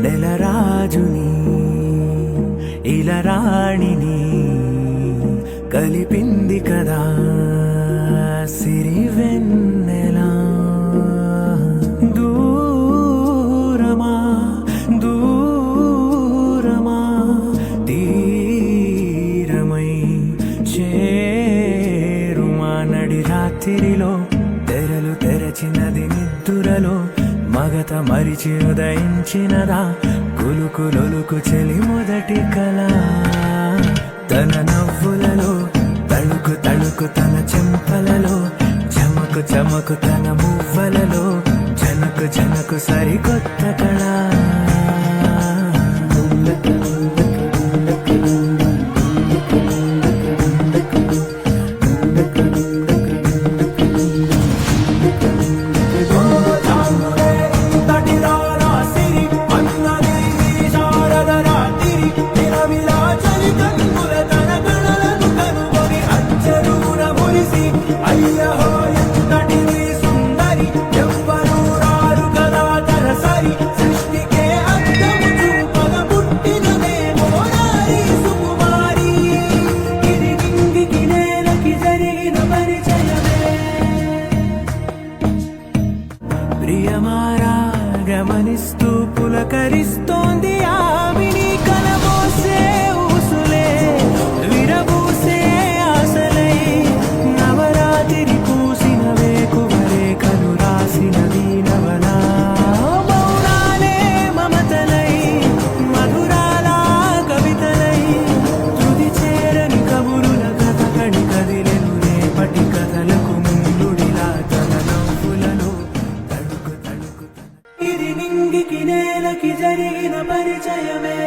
నెలరాజుని ఇలరాణిని కలిపింది కదా సిరివెన్నెలా. దూరమా దూరమా తీరమై చేరుమా నడి రాత్రిలో తెరలు తెరచినది నిద్దురలో మగత మరిచి ఉదయించినదా కులుకులొలుకు చెలి మొదటి కళ. తన నవ్వులలో తళుకు తళుకు తన చెంపలలో చమకు చమకు తన మువ్వలలో జనకు జనకు సరికొత్త కళ. ప్రియమారా గమనిస్తూ పులకరిస్తోంది ఆవిని కలబోసే ఊసులే విరబూసే ఆశలై నవరాత్రి పూసిన వేకువరే కలు రాసినది నవలా. మౌనాలే మమతలై మధురాల కవితలై తుది చేరని కబురుల కథ కడి కదిలెను రేపటి కథలకు ముందుడిలా తన నవ్వులలో ఇది నింగికి నేలకి జరిగిన పరిచయమే.